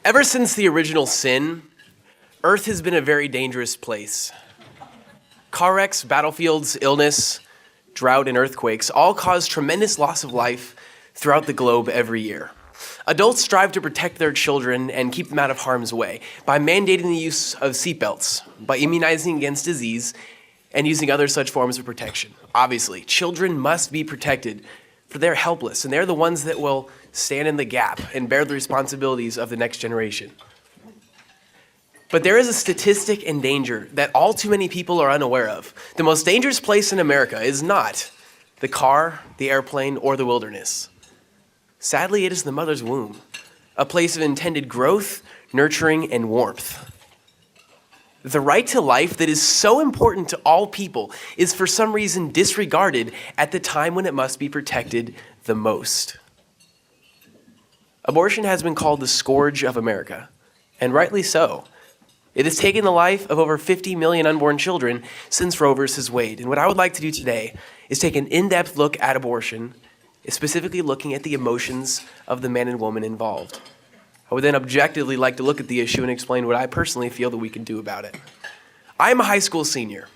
Ever since the original sin, Earth has been a very dangerous place. Car wrecks, battlefields, illness, drought, and earthquakes all cause tremendous loss of life throughout the globe every year. Adults strive to protect their children and keep them out of harm's way by mandating the use of seatbelts, by immunizing against disease, and using other such forms of protection. Obviously, children must be protected, for they're helpless, and they're the ones that will stand in the gap and bear the responsibilities of the next generation. But there is a statistic and danger that all too many people are unaware of. The most dangerous place in America is not the car, the airplane, or the wilderness. Sadly, it is the mother's womb, a place of intended growth, nurturing, and warmth. The right to life that is so important to all people is for some reason disregarded at the time when it must be protected the most. Abortion has been called the scourge of America, and rightly so. It has taken the life of over 50 million unborn children since Roe v. Wade. And what I would like to do today is take an in-depth look at abortion, specifically looking at the emotions of the man and woman involved. I would then objectively like to look at the issue and explain what I personally feel that we can do about it. I am a high school senior,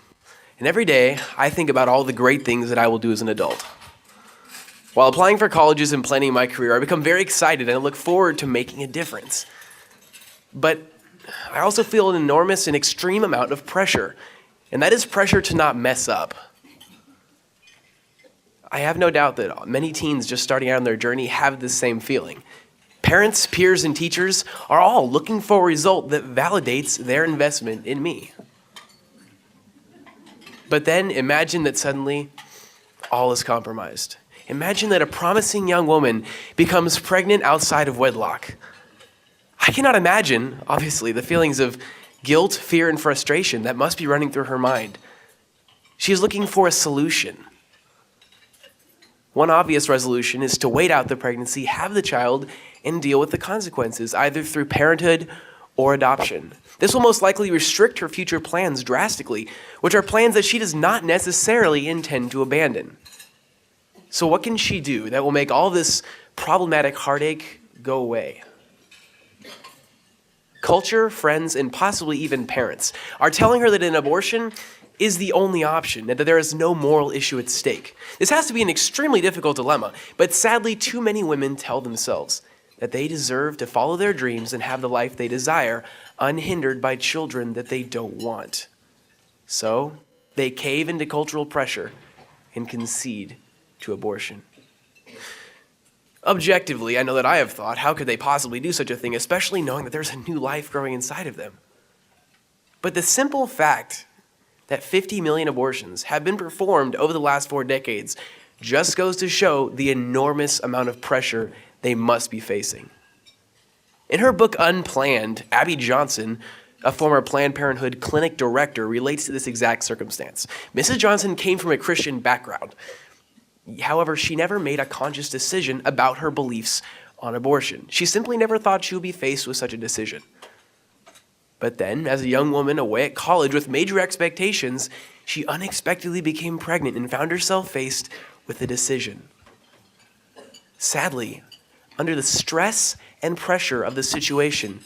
and every day I think about all the great things that I will do as an adult. While applying for colleges and planning my career, I become very excited and I look forward to making a difference. But I also feel an enormous and extreme amount of pressure, and that is pressure to not mess up. I have no doubt that many teens just starting out on their journey have this same feeling. Parents, peers, and teachers are all looking for a result that validates their investment in me. But then imagine that suddenly all is compromised. Imagine that a promising young woman becomes pregnant outside of wedlock. I cannot imagine, obviously, the feelings of guilt, fear, and frustration that must be running through her mind. She is looking for a solution. One obvious resolution is to wait out the pregnancy, have the child, and deal with the consequences, either through parenthood or adoption. This will most likely restrict her future plans drastically, which are plans that she does not necessarily intend to abandon. So what can she do that will make all this problematic heartache go away? Culture, friends, and possibly even parents are telling her that an abortion is the only option, and that there is no moral issue at stake. This has to be an extremely difficult dilemma, but sadly too many women tell themselves that they deserve to follow their dreams and have the life they desire, unhindered by children that they don't want. So they cave into cultural pressure and concede to abortion. Objectively, I know that I have thought, how could they possibly do such a thing, especially knowing that there's a new life growing inside of them? But the simple fact that 50 million abortions have been performed over the last 4 decades just goes to show the enormous amount of pressure they must be facing. In her book Unplanned, Abby Johnson, a former Planned Parenthood clinic director, relates to this exact circumstance. Mrs. Johnson came from a Christian background. However, she never made a conscious decision about her beliefs on abortion. She simply never thought she would be faced with such a decision. But then, as a young woman away at college with major expectations, she unexpectedly became pregnant and found herself faced with a decision. Sadly, under the stress and pressure of the situation,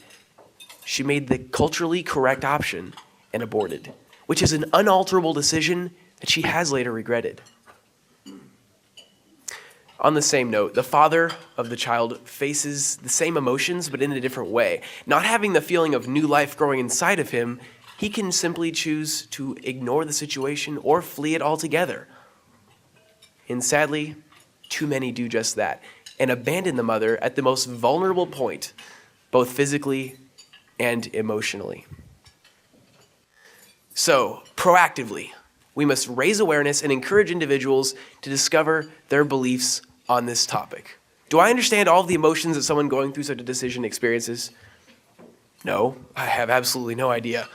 she made the culturally correct option and aborted, which is an unalterable decision that she has later regretted. On the same note, the father of the child faces the same emotions, but in a different way. Not having the feeling of new life growing inside of him, he can simply choose to ignore the situation or flee it altogether. And sadly, too many do just that and abandon the mother at the most vulnerable point, both physically and emotionally. So, proactively, we must raise awareness and encourage individuals to discover their beliefs on this topic. Do I understand all of the emotions that someone going through such a decision experiences? No, I have absolutely no idea.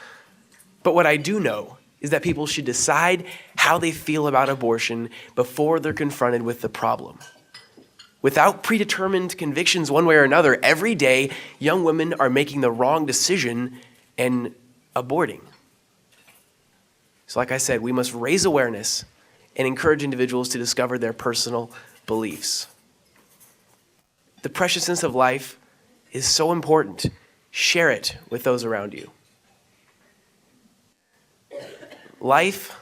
But what I do know is that people should decide how they feel about abortion before they're confronted with the problem. Without predetermined convictions one way or another, every day young women are making the wrong decision and aborting. So like I said, we must raise awareness and encourage individuals to discover their personal beliefs. The preciousness of life is so important, Share it with those around you. Life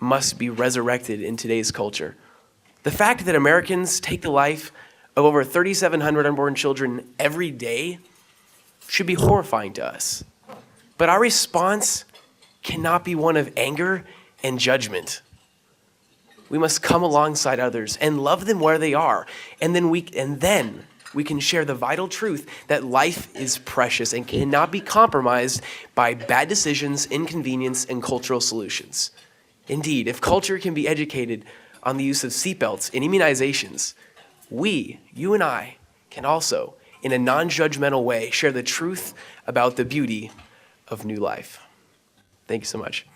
must be resurrected in today's culture. The fact that Americans take the life of over 3,700 unborn children every day should be horrifying to us. But our response cannot be one of anger and judgment. We must come alongside others and love them where they are. And then we can share the vital truth that life is precious and cannot be compromised by bad decisions, inconvenience, and cultural solutions. Indeed, if culture can be educated on the use of seatbelts and immunizations, you and I, can also, in a non-judgmental way, share the truth about the beauty of new life. Thank you so much.